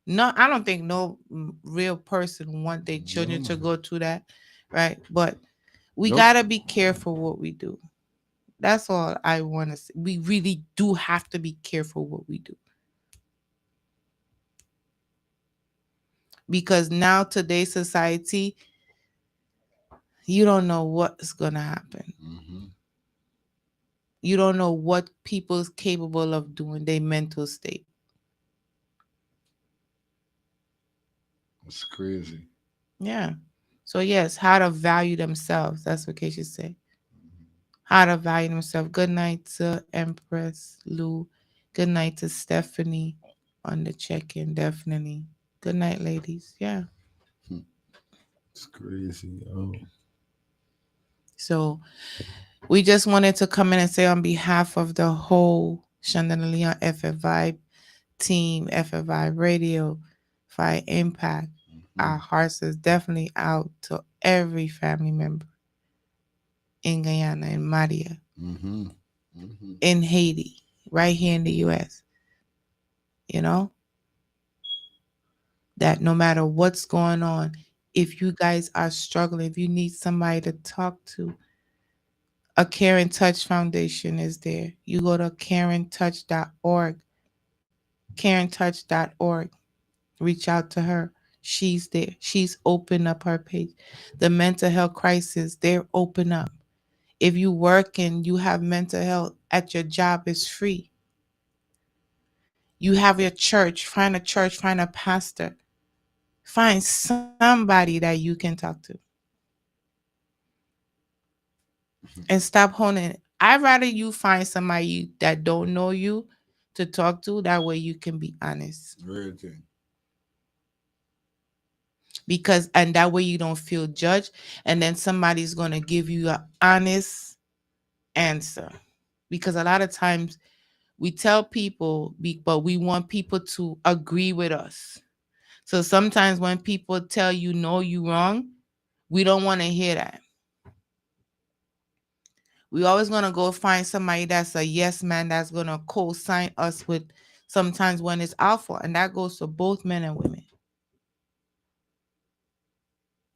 No, I don't think no real person want their No children to man. go through that, right? But we Nope. gotta be careful what we do. That's all I want to say. We really do have to be careful what we do, because now today's society, you don't know what's gonna happen. Mm-hmm. You don't know what people's capable of doing. Their mental state. It's crazy. Yeah. So yes, how to value themselves. That's what Kay should say. How to value themselves. Good night to Empress Lou. Good night to Stephanie on the check-in. Definitely. Good night, ladies. Yeah. Hmm. It's crazy. Oh. So we just wanted to come in and say, on behalf of the whole Shawndel&Leon FF Vibe team, FF Vibe Radio, Fire Impact, Mm-hmm. our hearts is definitely out to every family member in Guyana, in Madhia, Mm-hmm. Mm-hmm. in Haiti, right here in the US. You know, that no matter what's going on, if you guys are struggling, if you need somebody to talk to, a Care and Touch Foundation is there. You go to careandtouch.org, careandtouch.org. Reach out to her. She's there. She's opened up her page. The mental health crisis, they're open up. If you work and you have mental health at your job, it's free. You have your church, find a pastor, find somebody that you can talk to, and stop holding it. I'd rather you find somebody that don't know you to talk to. That way you can be honest. Real thing. Because and that way you don't feel judged, and then somebody's gonna give you an honest answer. Because a lot of times we tell people, but we want people to agree with us. So sometimes when people tell you no, you wrong, we don't want to hear that. We always gonna go find somebody that's a yes man, that's gonna co-sign us with sometimes when it's our fault, and that goes for both men and women.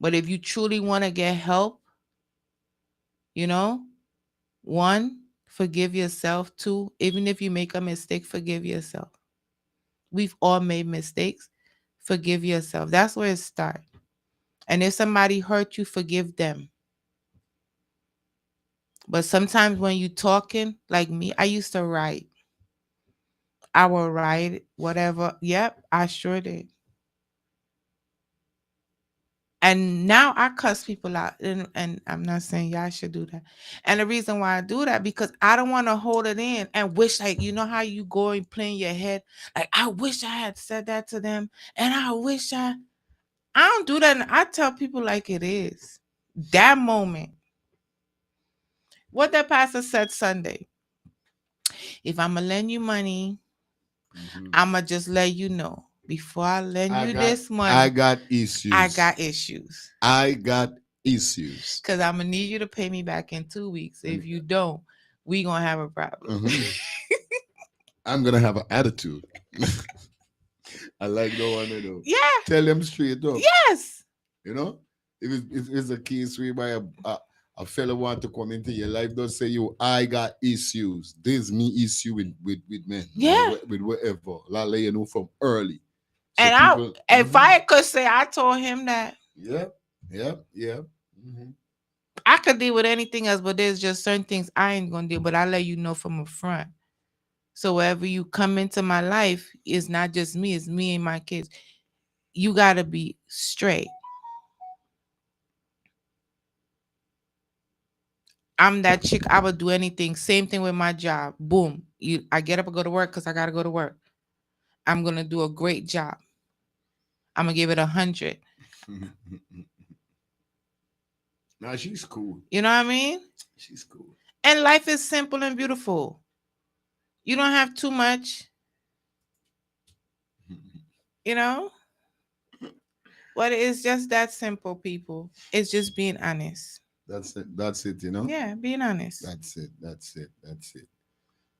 But if you truly want to get help, you know, one, forgive yourself. Two, even if you make a mistake, forgive yourself. We've all made mistakes. Forgive yourself. That's where it starts. And if somebody hurt you, forgive them. But sometimes when you talking, like me, I used to write. I will write whatever. Yep, I sure did. And now I cuss people out, and I'm not saying y'all should do that. And the reason why I do that because I don't want to hold it in and wish, like, you know how you go and play in your head, like, I wish I had said that to them, and I wish I don't do that. And I tell people like it is. That moment, what that pastor said Sunday, if I'm gonna lend you money, Mhm. I'ma just let you know before I lend I you got this I money, got I issues. got issues. I got issues. Cause I'm gonna need you to pay me back in 2 weeks. And If you don't, we gonna have a problem. mhm, I'm gonna have an attitude. I like the one, Yeah. tell them straight up. Yes. You know, if it's a case whereby a fellow want to come into your life, don't say you, I got issues. There's me issue with men or Yeah. with whatever. I'll let you know from early. So And I, people, if I could say, I told him that yeah, yeah, yeah. Hmm. I could deal with anything else, but there's just certain things I ain't gonna deal. But I let you know from a front. So wherever you come into my life, it's not just me; it's me and my kids. You gotta be straight. I'm that chick. I would do anything. Same thing with my job. Boom. I get up and go to work because I gotta go to work. I'm gonna do a great job. I'm gonna give it 100. Nah, she's cool. You know what I mean? She's cool. And life is simple and beautiful. You don't have too much, you know? But it's just that simple, people. It's just being honest. That's it. That's it. Yeah, being honest. That's it. That's it. That's it.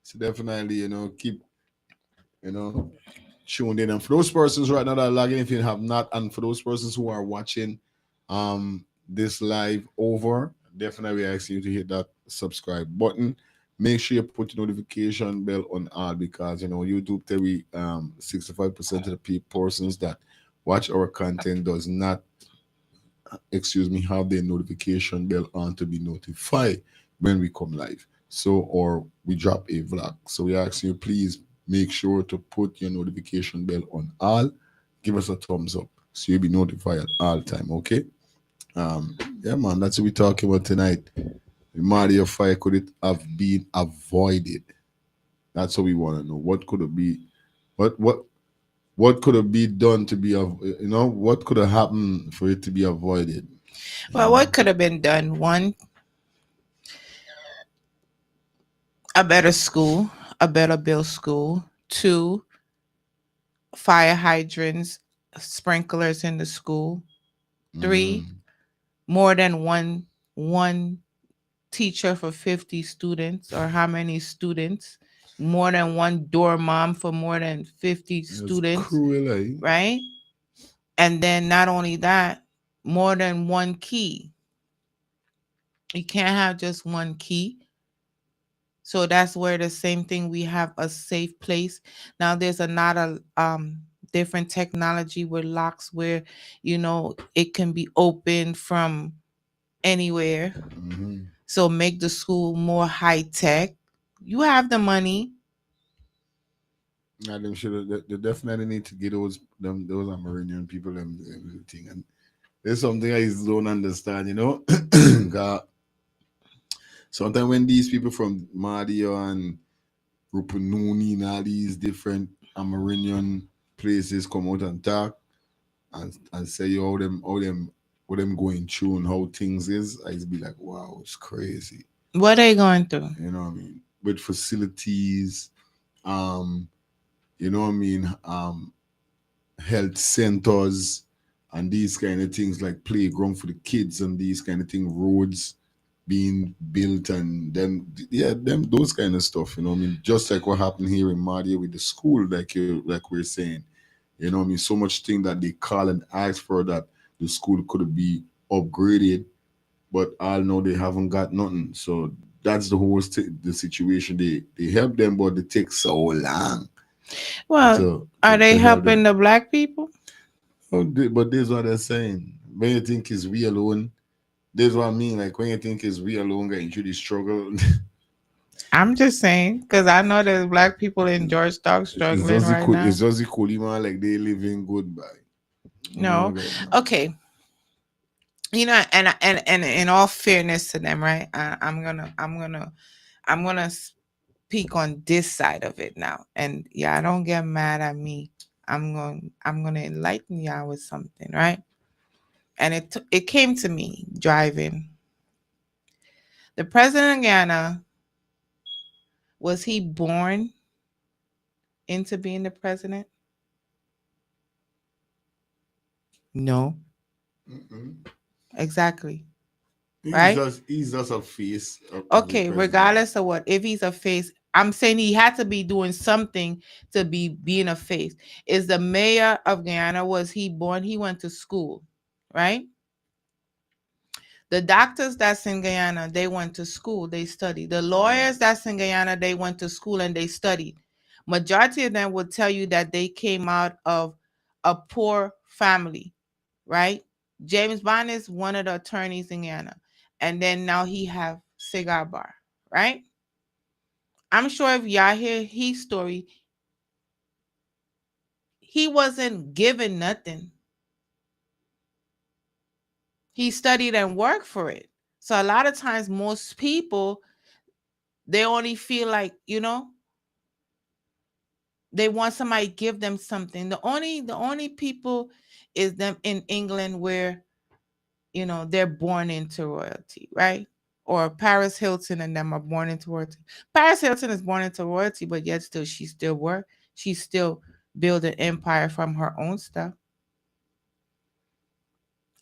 So definitely, keep, you know, tuned in. And for those persons right now that are logging, if you have not, and for those persons who are watching this live over, definitely asking you to hit that subscribe button. Make sure you put your notification bell on all because YouTube tell we 65% of the persons that watch our content does not, excuse me, have their notification bell on to be notified when we come live. So, or we drop a vlog. So we ask you, please make sure to put your notification bell on all. Give us a thumbs up so you'll be notified at all time. Okay. Yeah, man, that's what we're talking about tonight. The Madhia fire, could it have been avoided? That's what we want to know. What could it be? What could have been done to be, what could have happened for it to be avoided? You Well, know. what could have been done? One, a better school, a better built school. Two, fire hydrants, sprinklers in the school. Three, Mm-hmm. more than one teacher for 50 students or how many students, more than one door mom for more than 50 It's students, cruel, eh? right? And then not only that, more than one key. You can't have just one key. So that's where the same thing, we have a safe place. Now there's another different technology with locks where it can be opened from anywhere. Mm-hmm. So make the school more high tech. You have the money. Yeah, them should. They definitely need to get those Amerindian people them everything. And there's something I just don't understand. 'Cause sometimes when these people from Madhya and Rupununi and all these different Amerindian places come out and talk and say how them going through and how things is, I just be like, wow, it's crazy. What are they going through? You know what I mean? With facilities, um, you know what I mean, health centers and these kind of things like playground for the kids and these kind of thing, roads being built and them, yeah, them those kind of stuff. You know what I mean? Just like what happened here in Madia with the school, like we're saying. You know what I mean? So much thing that they call and ask for that the school could be upgraded, but I know they haven't got nothing. So that's the whole the situation. They help them, but it takes so long Well, are to they help them. helping the black people? Oh, but this is what they're saying. When you think is we alone, That's what I mean. Like when you think is we alone going through the struggle, I'm just saying because I know there's black people in Georgetown it's struggling just the right cool. now. It's just the coolie man. Like they living good by. You know, No, guys, man. okay. And in all fairness to them, right? I'm gonna speak on this side of it now. And yeah, don't get mad at me. I'm gonna enlighten y'all with something, right? And it came to me driving. The president of Ghana, was he born into being the president? No, Mm-mm. exactly. Right? He's just a face of the Okay, president. regardless of what, if he's a face, I'm saying he had to be doing something to be being a face. Is the mayor of Guyana, was he born? He went to school, right? The doctors that's in Guyana, they went to school, they studied. The lawyers that's in Guyana, they went to school and they studied. Majority of them would tell you that they came out of a poor family, right? James Bond is one of the attorneys in Guyana. And then now he have cigar bar, right? I'm sure if y'all hear his story, he wasn't given nothing. He studied and worked for it. So a lot of times most people, they only feel like, they want somebody to give them something. The only people is them in England where, they're born into royalty, right? Or Paris Hilton and them are born into royalty. Paris Hilton is born into royalty, but yet still she still work. She still build an empire from her own stuff.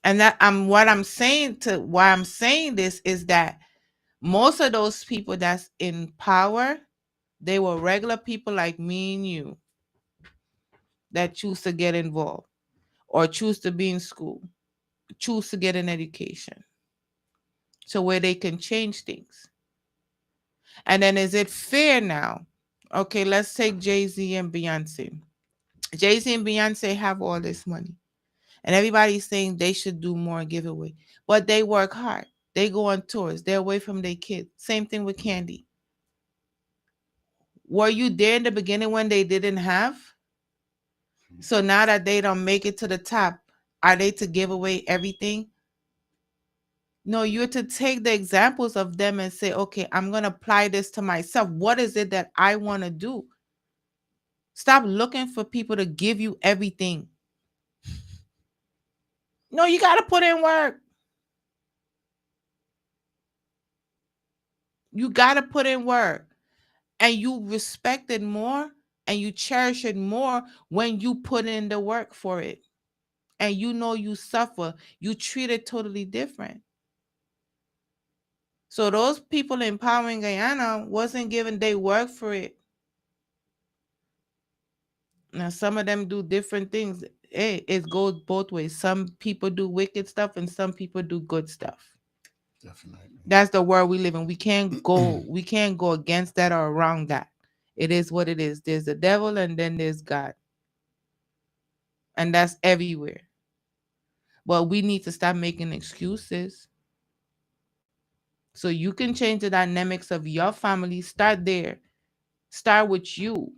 And that I'm what I'm saying to why I'm saying this is that most of those people that's in power, they were regular people like me and you that choose to get involved or choose to be in school, choose to get an education. So where they can change things. And then is it fair now? Okay, let's take Jay-Z and Beyonce. Jay-Z and Beyonce have all this money. And everybody's saying they should do more giveaway. But they work hard. They go on tours. They're away from their kids. Same thing with Candy. Were you there in the beginning when they didn't have? So now that they don't make it to the top, are they to give away everything? No, you're to take the examples of them and say, okay, I'm going to apply this to myself. What is it that I want to do? Stop looking for people to give you everything. No, you got to put in work. You got to put in work. And you respect it more and you cherish it more when you put in the work for it. And you suffer. You treat it totally different. So those people in power in Guyana wasn't given they work for it. Now some of them do different things. Hey, it goes both ways. Some people do wicked stuff and some people do good stuff. Definitely. That's the world we live in. We can't go against that or around that. It is what it is. There's the devil and then there's God. And that's everywhere. But we need to stop making excuses. So you can change the dynamics of your family. Start there. Start with you.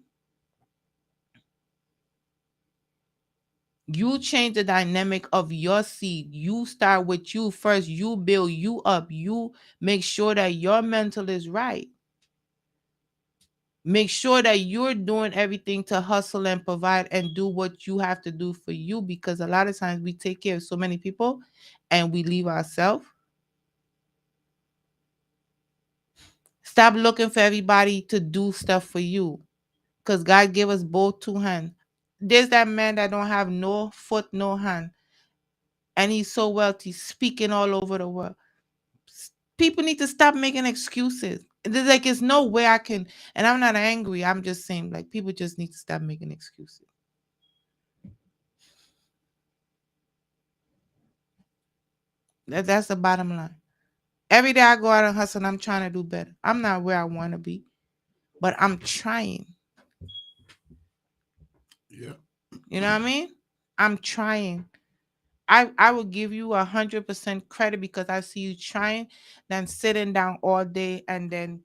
You change the dynamic of your seed. You start with you first. You build you up. You make sure that your mental is right. Make sure that you're doing everything to hustle and provide and do what you have to do for you, because a lot of times we take care of so many people and we leave ourselves. Stop looking for everybody to do stuff for you, because God gave us both two hands. There's that man that don't have no foot, no hand, and he's so wealthy, speaking all over the world. People need to stop making excuses. There's like, there's no way I can, and I'm not angry. I'm just saying, like, people just need to stop making excuses. That's the bottom line. Every day I go out and hustle, and I'm trying to do better. I'm not where I want to be, but I'm trying. Yeah. You know what I mean? I'm trying. I will give you 100% credit because I see you trying than sitting down all day and then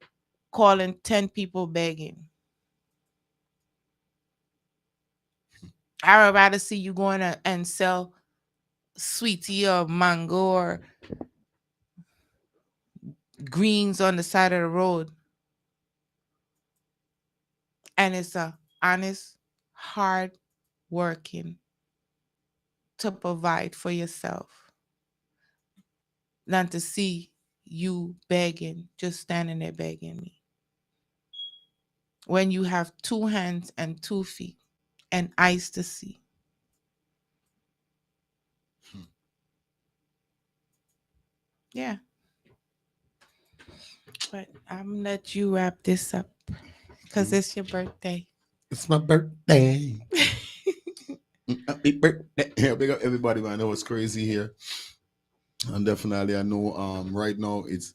calling 10 people begging. I would rather see you going and sell sweetie or mango or greens on the side of the road. And it's a honest, hard working to provide for yourself than to see you begging, just standing there begging me. When you have two hands and 2 feet and eyes to see. Yeah. But I'm gonna let you wrap this up because it's your birthday. It's my birthday. Happy birthday. Yeah, big up everybody, man. I know it's crazy here. And definitely I know right now it's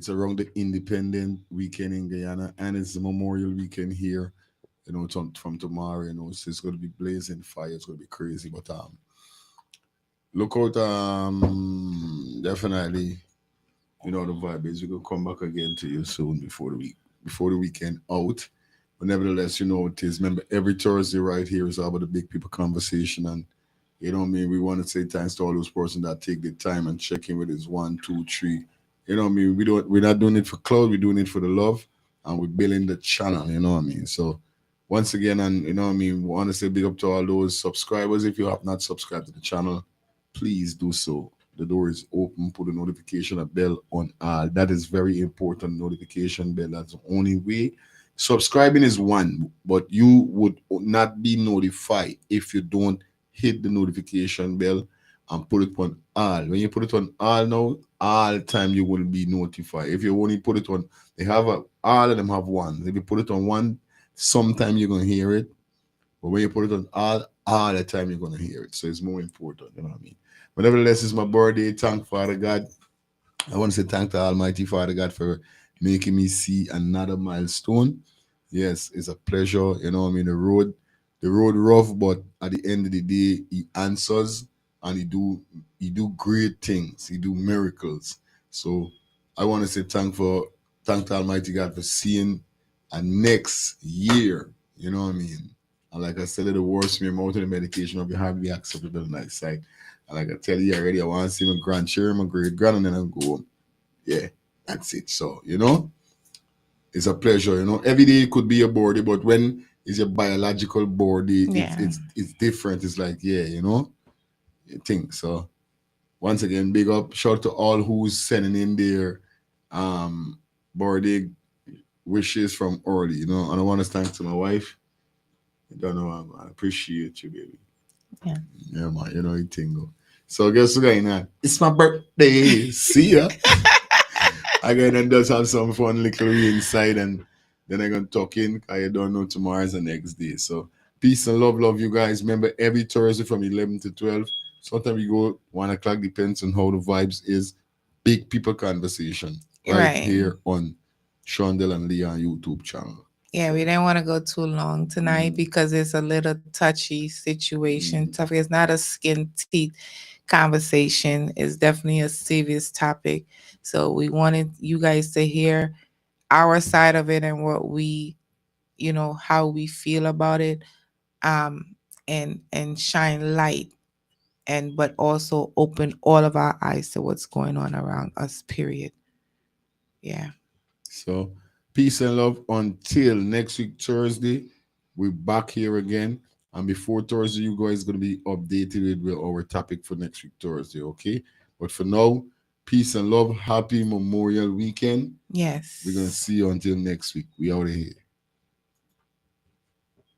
around the independent weekend in Guyana and it's the Memorial weekend here. You know, from tomorrow, you know, so it's gonna be blazing fire, it's gonna be crazy. But look out definitely, you know the vibe is we're gonna come back again to you soon before the weekend out. But nevertheless, you know what it is. Remember, every Thursday right here is all about the big people conversation. And you know what I mean? We want to say thanks to all those persons that take the time and check in with us 1, 2, 3. You know what I mean? We're not doing it for cloud, we're doing it for the love and we're building the channel, you know what I mean? So once again, and you know what I mean, we want to say big up to all those subscribers. If you have not subscribed to the channel, please do so. The door is open. Put the notification bell on all. That is very important. Notification bell. That's the only way. Subscribing is one, but you would not be notified if you don't hit the notification bell and put it on all. When you put it on all now, all time you will be notified. If you only put it on, they have all of them have one. If you put it on one, sometime you're gonna hear it. But when you put it on all the time you're gonna hear it. So it's more important, you know what I mean? But nevertheless, it's my birthday. Thank Father God. I want to say thank to Almighty Father God for making me see another milestone. Yes, it's a pleasure. You know, what I mean, the road rough, but at the end of the day, He answers and He do great things. He do miracles. So I want to say thank to Almighty God for seeing a next year. You know what I mean? And like I said, the worst me amount of the medication of your heart be acceptable in thy sight. And like I tell you already, I want to see my grandchildren, my great grand, and then I go home. Yeah, that's it. So, you know, it's a pleasure. You know, every day could be a birthday, but when it's your biological birthday, it's Yeah. it's it's different. It's like, yeah, you know, you think. So once again, big up. Shout out to all who's sending in their birthday wishes from early, you know. And I want to thank to my wife. I don't know, I appreciate you, baby. Yeah. Yeah, man, you know you tingle. So guess what's going on? It's my birthday. See ya. I gonna just have some fun little wee inside and then I'm gonna talk in. I don't know tomorrow's the next day. So peace and love you guys. Remember every Thursday from 11 to 12. Sometimes we go 1 o'clock, depends on how the vibes is. Big people conversation right Right. here on Shawndel&Leon YouTube channel. Yeah, So we didn't want to go too long tonight mm, because it's a little touchy situation. mm. Tough. It's not a skin teeth conversation. It's definitely a serious topic. So we wanted you guys to hear our side of it and what we, how we feel about it, um, and shine light and but also open all of our eyes to what's going on around us. Period. Yeah. So, peace and love until next week, Thursday. We're back here again. And before Thursday, you guys going to be updated with our topic for next week, Thursday, okay? But for now, peace and love. Happy Memorial Weekend. We're going to Yes. see you until next week. We out of here.